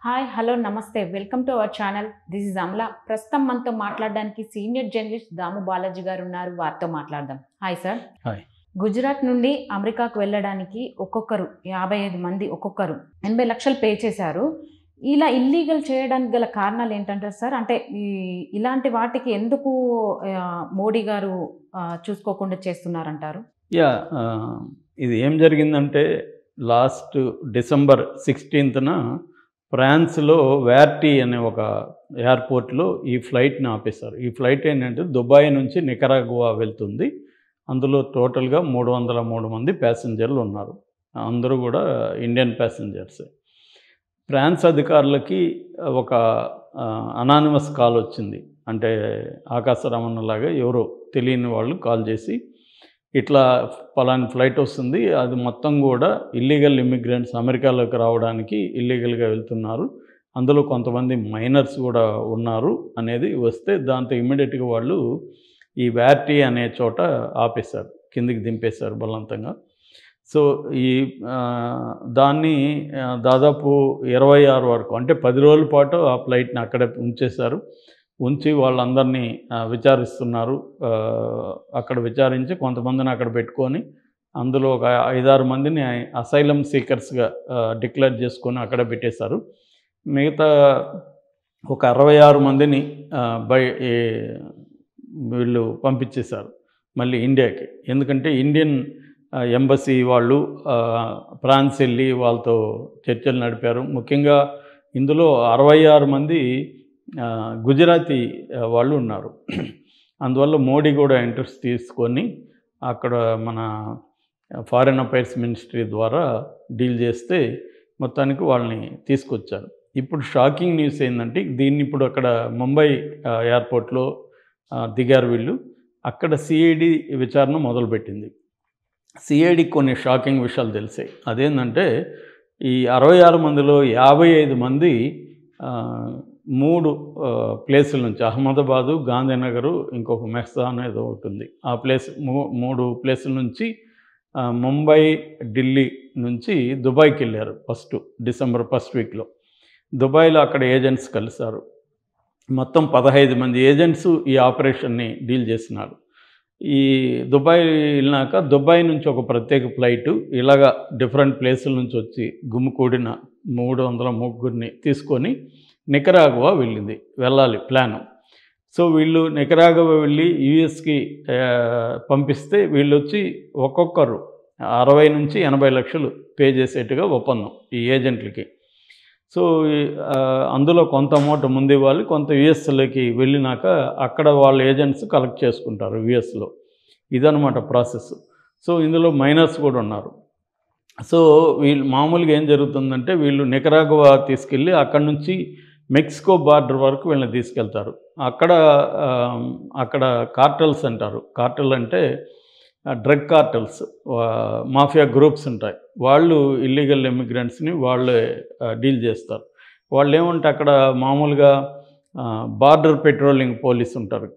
Hi hello నమస్తే welcome to our channel. This is Amala. ప్రస్తుతం మనతో మాట్లాడడానికి సీనియర్ జర్నలిస్ట్ దాము బాలాజీ గారు ఉన్నారు. వారితో మాట్లాడదాం. Hi sir. హాయ్. గుజరాత్ నుండి అమెరికాకు వెళ్ళడానికి ఒక్కొక్కరు 55 మంది ఒక్కొక్కరు 80 లక్షలు పే చేశారు. ఇలా ఇల్లీగల్ చేయడానికి గల కారణాలు ఏంటంటారు సార్? అంటే ఇలాంటి వాటికి ఎందుకు మోడీ గారు చూసుకోకుండా చేస్తున్నారంటారు? ఇది ఏం జరిగిందంటే లాస్ట్ డిసెంబర్ 16న ఫ్రాన్స్లో వ్యార్టీ అనే ఒక ఎయిర్పోర్ట్లో ఈ ఫ్లైట్ని ఆపేశారు. ఈ ఫ్లైట్ ఏంటంటే దుబాయ్ నుంచి నికరాగువా వెళ్తుంది. అందులో టోటల్గా 303 మంది ప్యాసింజర్లు ఉన్నారు. అందరూ కూడా ఇండియన్ ప్యాసింజర్సే. ఫ్రాన్స్ అధికారులకి ఒక అనానిమస్ కాల్ వచ్చింది. అంటే ఆకాశరామన్నలాగా ఎవరో తెలియని వాళ్ళు కాల్ చేసి ఇట్లా పలాని ఫ్లైట్ వస్తుంది, అది మొత్తం కూడా ఇల్లీగల్ ఇమ్మిగ్రెంట్స్ అమెరికాలోకి రావడానికి ఇల్లీగల్గా వెళ్తున్నారు, అందులో కొంతమంది మైనర్స్ కూడా ఉన్నారు అనేది వస్తే దాంతో ఇమ్మీడియట్గా వాళ్ళు ఈ వ్యార్టీ అనే చోట ఆపేశారు, కిందికి దింపేశారు బలవంతంగా. సో ఈ దాన్ని దాదాపు 26 వరకు అంటే 10 రోజుల పాటు ఆ ఫ్లైట్ని అక్కడే ఉంచేశారు. ఉంచి వాళ్ళందరినీ విచారిస్తున్నారు. అక్కడ విచారించి కొంతమందిని అక్కడ పెట్టుకొని అందులో ఒక 5-6 మందిని అసైలం సీకర్స్గా డిక్లేర్ చేసుకొని అక్కడ పెట్టేశారు. మిగతా ఒక 66 మందిని వీళ్ళు పంపించేశారు మళ్ళీ ఇండియాకి. ఎందుకంటే ఇండియన్ ఎంబసీ వాళ్ళు ఫ్రాన్స్ వెళ్ళి వాళ్ళతో చర్చలు నడిపారు. ముఖ్యంగా ఇందులో 66 మంది గుజరాతీ వాళ్ళు ఉన్నారు. అందువల్ల మోడీ కూడా ఇంట్రెస్ట్ తీసుకొని అక్కడ మన ఫారిన్ అఫైర్స్ మినిస్ట్రీ ద్వారా డీల్ చేస్తే మొత్తానికి వాళ్ళని తీసుకొచ్చారు. ఇప్పుడు షాకింగ్ న్యూస్ ఏంటంటే దీన్ని ఇప్పుడు అక్కడ ముంబై ఎయిర్పోర్ట్లో దిగారు వీళ్ళు. అక్కడ సిఐడి విచారణ మొదలుపెట్టింది. సిఐడి కొన్ని షాకింగ్ విషయాలు తెలిసాయి. అదేంటంటే ఈ 66 మందిలో 55 మంది 3 ప్లేసుల నుంచి అహ్మదాబాదు, గాంధీనగరు, ఇంకొక మెహ్సా అనేది ఒకటి ఉంది. ఆ ప్లేస్ 3 ప్లేసుల నుంచి ముంబై, ఢిల్లీ నుంచి దుబాయ్కి వెళ్ళారు. డిసెంబర్ ఫస్ట్ వీక్లో దుబాయ్లో అక్కడ ఏజెంట్స్ కలిశారు. మొత్తం 15 మంది ఏజెంట్స్ ఈ ఆపరేషన్ని డీల్ చేసినారు. ఈ దుబాయ్ వెళ్ళినాక దుబాయ్ నుంచి ఒక ప్రత్యేక ఫ్లైటు ఇలాగా డిఫరెంట్ ప్లేసుల నుంచి వచ్చి గుమ్మికూడిన 303 తీసుకొని నికరాగువా వెళ్ళాలి ప్లాను. సో వీళ్ళు నికరాగువా వెళ్ళి యుఎస్కి పంపిస్తే వీళ్ళు వచ్చి ఒక్కొక్కరు 60 నుంచి 80 లక్షలు పే చేసేట్టుగా ఒప్పందం ఈ ఏజెంట్లకి. సో అందులో కొంత అమౌంట్ ముందు ఇవ్వాలి, కొంత యుఎస్లోకి వెళ్ళినాక అక్కడ వాళ్ళ ఏజెంట్స్ కలెక్ట్ చేసుకుంటారు యుఎస్లో. ఇదనమాట ప్రాసెస్. సో ఇందులో మైనర్స్ కూడా ఉన్నారు. సో వీళ్ళు మామూలుగా ఏం జరుగుతుందంటే వీళ్ళు నికరాగువా తీసుకెళ్ళి అక్కడ నుంచి మెక్సికో బార్డర్ వరకు వీళ్ళని తీసుకెళ్తారు. అక్కడ కార్టెల్స్ అంటారు. కార్టెల్ అంటే డ్రగ్ కార్టెల్స్, మాఫియా గ్రూప్స్ ఉంటాయి. వాళ్ళు ఇల్లీగల్ ఇమిగ్రెంట్స్ని వాళ్ళే డీల్ చేస్తారు. వాళ్ళు ఏమంటే అక్కడ మామూలుగా బార్డర్ పెట్రోలింగ్ పోలీస్ ఉంటారు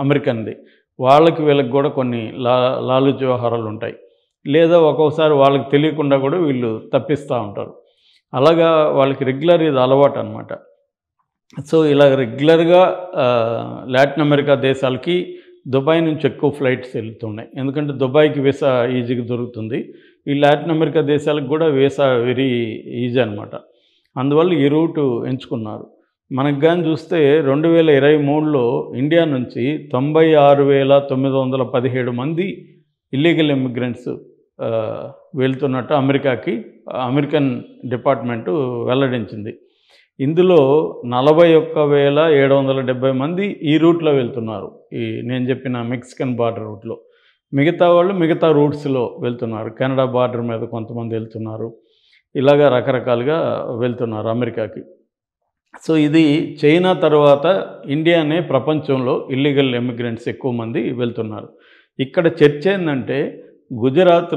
అమెరికన్ది, వాళ్ళకి వీళ్ళకి కూడా కొన్ని లాలూచి వ్యవహారాలు ఉంటాయి. లేదా ఒక్కొక్కసారి వాళ్ళకి తెలియకుండా కూడా వీళ్ళు తప్పిస్తూ ఉంటారు. అలాగా వాళ్ళకి రెగ్యులర్ ఇది అలవాటు అనమాట. సో ఇలా రెగ్యులర్గా లాటిన్ అమెరికా దేశాలకి దుబాయ్ నుంచి ఎక్కువ ఫ్లైట్స్ వెళ్తున్నాయి. ఎందుకంటే దుబాయ్కి వీసా ఈజీగా దొరుకుతుంది. ఈ లాటిన్ అమెరికా దేశాలకు కూడా వీసా వెరీ ఈజీ అనమాట. అందువల్ల ఈ రూటు ఎంచుకున్నారు. మనకు కానీ చూస్తే 2023లో ఇండియా నుంచి 96,917 మంది ఇల్లీగల్ ఇమిగ్రెంట్స్ వెళ్తున్నట్టు అమెరికన్ డిపార్ట్మెంటు వెల్లడించింది. ఇందులో 41,770 మంది ఈ రూట్లో వెళ్తున్నారు, ఈ నేను చెప్పిన మెక్సికన్ బార్డర్ రూట్లో. మిగతా వాళ్ళు మిగతా రూట్స్లో వెళ్తున్నారు. కెనడా బార్డర్ మీద కొంతమంది వెళ్తున్నారు. ఇలాగా రకరకాలుగా వెళ్తున్నారు అమెరికాకి. సో ఇది చైనా తర్వాత ఇండియానే ప్రపంచంలో ఇల్లీగల్ ఇమిగ్రెంట్స్ ఎక్కువ మంది వెళ్తున్నారు. ఇక్కడ చర్చ ఏంటంటే గుజరాత్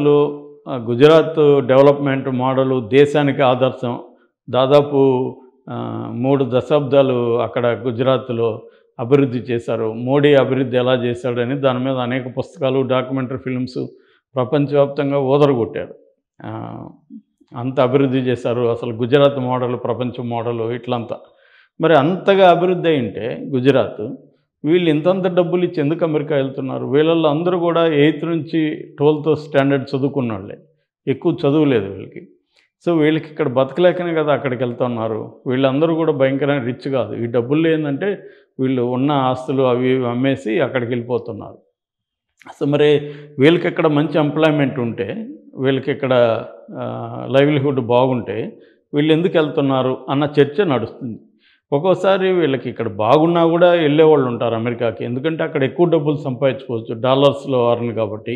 డెవలప్మెంట్ మోడలు దేశానికి ఆదర్శం. దాదాపు 3 దశాబ్దాలు అక్కడ గుజరాత్లో అభివృద్ధి చేశారు. మోడీ అభివృద్ధి ఎలా చేశాడని దాని మీద అనేక పుస్తకాలు, డాక్యుమెంటరీ ఫిల్మ్స్ ప్రపంచవ్యాప్తంగా ఓదరగొట్టారు. అంత అభివృద్ధి చేశారు. అసలు గుజరాత్ మోడల్ ప్రపంచ మోడలు ఇట్లంతా. మరి అంతగా అభివృద్ధి అయింటే గుజరాత్, వీళ్ళు ఇంతంత డబ్బులు ఇచ్చి ఎందుకు అమెరికా వెళ్తున్నారు? వీళ్ళల్లో అందరూ కూడా 8th నుంచి 12th స్టాండర్డ్ చదువుకున్నోళ్ళే. ఎక్కువ చదువులేదు వీళ్ళకి. సో వీళ్ళకి ఇక్కడ బతకలేకనే కదా అక్కడికి వెళ్తున్నారు. వీళ్ళందరూ కూడా భయంకరమైన రిచ్ కాదు. ఈ డబ్బులు ఏంటంటే వీళ్ళు ఉన్న ఆస్తులు అవి ఇవి అమ్మేసి అక్కడికి వెళ్ళిపోతున్నారు. సో మరి వీళ్ళకి ఇక్కడ మంచి ఎంప్లాయ్మెంట్ ఉంటే, వీళ్ళకి ఇక్కడ లైవ్లీహుడ్ బాగుంటే వీళ్ళు ఎందుకు వెళ్తున్నారు అన్న చర్చ నడుస్తుంది. ఒక్కోసారి వీళ్ళకి ఇక్కడ బాగున్నా కూడా వెళ్ళేవాళ్ళు ఉంటారు అమెరికాకి. ఎందుకంటే అక్కడ ఎక్కువ డబ్బులు సంపాదించుకోవచ్చు, డాలర్స్లో అర్న్ కాబట్టి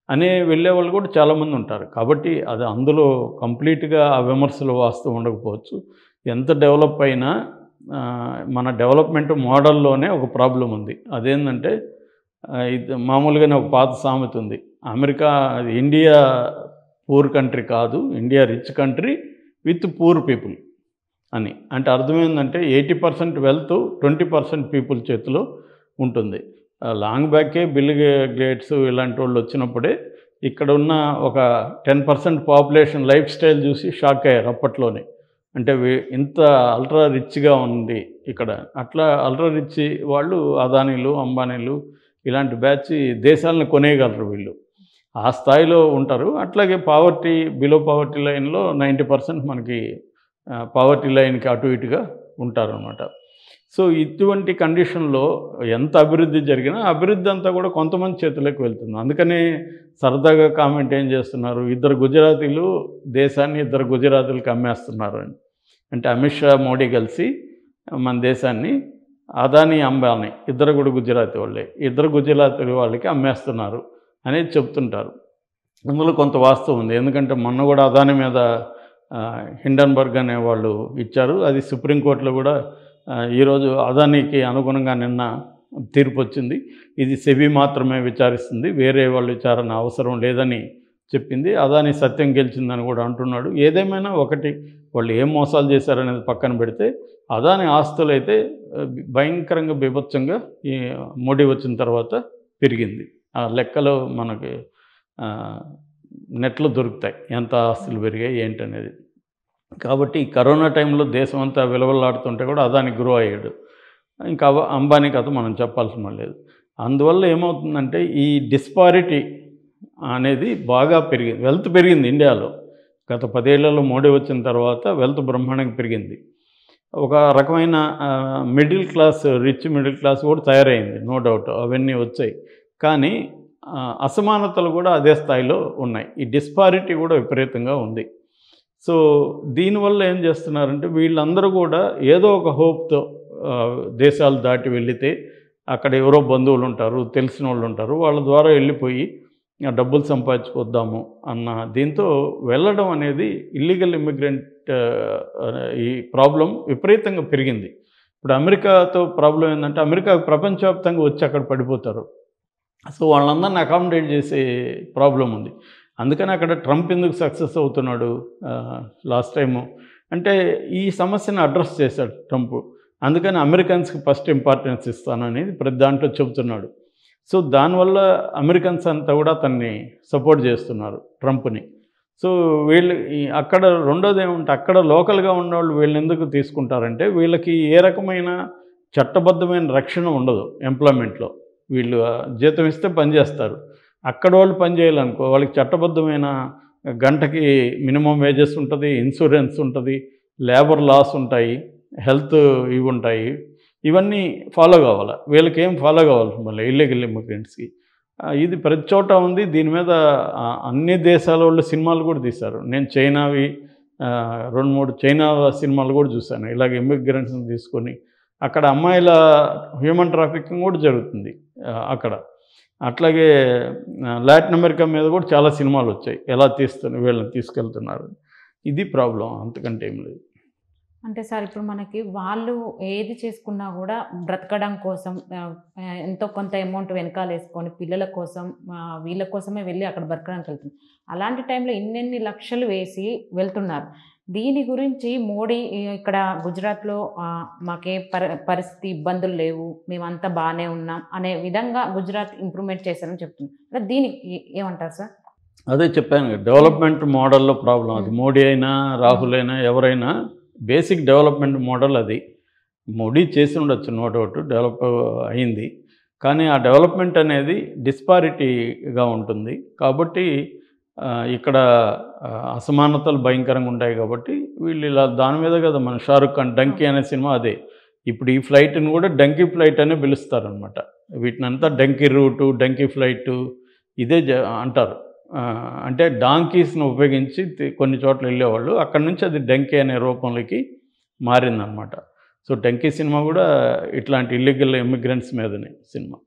అనే వెళ్ళేవాళ్ళు కూడా చాలామంది ఉంటారు. కాబట్టి అది అందులో కంప్లీట్గా ఆ విమర్శలు వాస్తవం ఉండకపోవచ్చు. ఎంత డెవలప్ అయినా మన డెవలప్మెంట్ మోడల్లోనే ఒక ప్రాబ్లం ఉంది. అదేంటంటే ఇది మామూలుగానే ఒక పాత సామెత ఉంది. అమెరికా ఇండియా పూర్ కంట్రీ కాదు, India rich country with poor people అని. అంటే అర్థమైందంటే 80% వెల్త్ 20% పీపుల్ చేతిలో ఉంటుంది. లాంగ్ బ్యాకే బిల్ గేట్స్ ఇలాంటి వాళ్ళు వచ్చినప్పుడే ఇక్కడ ఉన్న ఒక 10% పాపులేషన్ లైఫ్ స్టైల్ చూసి షాక్ అయ్యారు అప్పట్లోనే. అంటే ఇంత అల్ట్రా రిచ్గా ఉంది ఇక్కడ. అట్లా అల్ట్రా రిచ్ వాళ్ళు అదానీలు, అంబానీలు ఇలాంటి బ్యాచ్ దేశాలను కొనేయగలరు వీళ్ళు. ఆ స్థాయిలో ఉంటారు. అట్లాగే పావర్టీ, బిలో పావర్టీ లైన్లో 90% మనకి పావర్టీ లైన్కి అటు ఇటుగా ఉంటారనమాట. సో ఇటువంటి కండిషన్లో ఎంత అభివృద్ధి జరిగినా అభివృద్ధి అంతా కూడా కొంతమంది చేతులకు వెళ్తుంది. అందుకనే సరదాగా కామెంట్ ఏం చేస్తున్నారు, 2 గుజరాతీలు దేశాన్ని 2 గుజరాతీలకు అమ్మేస్తున్నారు అని. అంటే అమిత్ షా, మోడీ కలిసి మన దేశాన్ని అదానీ, అంబానీ 2 కూడా గుజరాతీ వాళ్ళే, 2 గుజరాతీ వాళ్ళకి అమ్మేస్తున్నారు అనేది చెప్తుంటారు. అందులో కొంత వాస్తవం ఉంది. ఎందుకంటే మొన్న కూడా అదానీ మీద హిండన్బర్గ్ అనే వాళ్ళు ఇచ్చారు. అది సుప్రీంకోర్టులో కూడా ఈరోజు అదానీకి అనుగుణంగా నిన్న తీర్పు వచ్చింది. ఇది సెబీ మాత్రమే విచారిస్తుంది, వేరే వాళ్ళు విచారణ అవసరం లేదని చెప్పింది. అదానీ సత్యం గెలిచిందని కూడా అంటున్నాడు. ఏదేమైనా ఒకటి, వాళ్ళు ఏం మోసాలు చేశారనేది పక్కన పెడితే అదానీ ఆస్తులు అయితే భయంకరంగా బీభత్సంగా ఈ మోడీ వచ్చిన తర్వాత పెరిగింది. ఆ లెక్కలు మనకి నెట్లో దొరుకుతాయి, ఎంత ఆస్తులు పెరిగాయి ఏంటనేది. కాబట్టి కరోనా టైంలో దేశం అంతా విలవలాడుతుంటే కూడా అదాని గ్రో అయ్యాడు. ఇంకా అంబానీ కథ మనం చెప్పాల్సిన లేదు. అందువల్ల ఏమవుతుందంటే ఈ డిస్పారిటీ అనేది బాగా పెరిగింది. వెల్త్ పెరిగింది ఇండియాలో. గత 10 ఏళ్లలో మోడీ వచ్చిన తర్వాత వెల్త్ బ్రహ్మాండంగా పెరిగింది. ఒక రకమైన middle class, rich middle class కూడా తయారైంది, నో డౌట్, అవన్నీ వచ్చాయి. కానీ అసమానతలు కూడా అదే స్థాయిలో ఉన్నాయి. ఈ డిస్పారిటీ కూడా విపరీతంగా ఉంది. సో దీనివల్ల ఏం చేస్తున్నారంటే వీళ్ళందరూ కూడా ఏదో ఒక హోప్తో దేశాలు దాటి వెళితే అక్కడ ఎవరో బంధువులు ఉంటారు, తెలిసిన వాళ్ళు ఉంటారు, వాళ్ళ ద్వారా వెళ్ళిపోయి డబ్బులు సంపాదించుకొద్దాము అన్న దీంతో వెళ్ళడం అనేది ఇల్లీగల్ ఇమ్మిగ్రెంట్ ఈ ప్రాబ్లం విపరీతంగా పెరిగింది. ఇప్పుడు అమెరికాతో ప్రాబ్లం ఏంటంటే అమెరికా ప్రపంచవ్యాప్తంగా వచ్చి అక్కడ పడిపోతారు. సో వాళ్ళందరిని అకామిడేట్ చేసే ప్రాబ్లం ఉంది. అందుకని అక్కడ ట్రంప్ ఎందుకు సక్సెస్ అవుతున్నాడు లాస్ట్ టైము అంటే ఈ సమస్యను అడ్రస్ చేశాడు ట్రంప్. అందుకని అమెరికన్స్కి ఫస్ట్ ఇంపార్టెన్స్ ఇస్తాననేది ప్రతి దాంట్లో చెబుతున్నాడు. సో దానివల్ల అమెరికన్స్ అంతా కూడా అతన్ని సపోర్ట్ చేస్తున్నారు, ట్రంప్ని. సో వీళ్ళు అక్కడ రెండోది ఏమంటే అక్కడ లోకల్గా ఉన్నవాళ్ళు వీళ్ళని ఎందుకు తీసుకుంటారంటే వీళ్ళకి ఏ రకమైన చట్టబద్ధమైన రక్షణ ఉండదు ఎంప్లాయ్మెంట్లో. వీళ్ళు జీతం ఇస్తే పని చేస్తారు. అక్కడ వాళ్ళు పని చేయాలనుకో వాళ్ళకి చట్టబద్ధమైన గంటకి మినిమం వేజెస్ ఉంటుంది, ఇన్సూరెన్స్ ఉంటుంది, లేబర్ లాస్ ఉంటాయి, హెల్త్ ఇవి ఉంటాయి. ఇవన్నీ ఫాలో కావాలి. వీళ్ళకి ఏం ఫాలో కావాలి మళ్ళీ ఇల్లీగల్ ఇమిగ్రెంట్స్కి. ఇది ప్రతి చోట ఉంది. దీని మీద అన్ని దేశాల వాళ్ళు సినిమాలు కూడా తీశారు. నేను చైనావి 2-3 చైనా సినిమాలు కూడా చూశాను. ఇలాగ ఇమిగ్రెంట్స్ని తీసుకొని అక్కడ అమ్మాయిల హ్యూమన్ ట్రాఫికింగ్ కూడా జరుగుతుంది అక్కడ. అట్లాగే లాటిన్ అమెరికా మీద కూడా చాలా సినిమాలు వచ్చాయి, ఎలా వీళ్ళని తీసుకెళ్తున్నారు. ఇది ప్రాబ్లం, అంతకంటే ఏం లేదు. అంటే సార్ ఇప్పుడు మనకి వాళ్ళు ఏది చేసుకున్నా కూడా బ్రతకడం కోసం ఎంతో కొంత అమౌంట్ వెనకాల వేసుకొని పిల్లల కోసం వీళ్ళ కోసమే వెళ్ళి అక్కడ బ్రతకడానికి వెళ్తున్నారు. అలాంటి టైంలో ఇన్నెన్ని లక్షలు వేసి వెళ్తున్నారు. దీని గురించి మోడీ ఇక్కడ గుజరాత్లో మాకే పరిస్థితి ఇబ్బందులు లేవు, మేమంతా బాగానే ఉన్నాం అనే విధంగా గుజరాత్ ఇంప్రూవ్మెంట్ చేశారని చెప్తున్నారు. దీనికి ఏమంటారు సార్? అదే చెప్పాను కదా, డెవలప్మెంట్ మోడల్లో ప్రాబ్లం అది. మోడీ అయినా రాహుల్ అయినా ఎవరైనా బేసిక్ డెవలప్మెంట్ మోడల్ అది. మోడీ చేసి ఉండొచ్చు, నో డౌట్ డెవలప్ అయింది. కానీ ఆ డెవలప్మెంట్ అనేది డిస్పారిటీగా ఉంటుంది కాబట్టి ఇక్కడ అసమానతలు భయంకరంగా ఉంటాయి కాబట్టి వీళ్ళు ఇలా దాని మీద కదా మన షారుఖ్ ఖాన్ డంకీ అనే సినిమా అదే. ఇప్పుడు ఈ ఫ్లైట్ని కూడా డంకీ ఫ్లైట్ అనే పిలుస్తారనమాట. వీటినంతా డంకీ రూటు, డంకీ ఫ్లైటు ఇదే అంటారు. అంటే డాంకీస్ను ఉపయోగించి కొన్ని చోట్ల వెళ్ళేవాళ్ళు, అక్కడి నుంచి అది డంకీ అనే రూపంలోకి మారిందనమాట. సో డంకీ సినిమా కూడా ఇట్లాంటి ఇల్లీగల్ ఇమిగ్రెంట్స్ మీదనే సినిమా.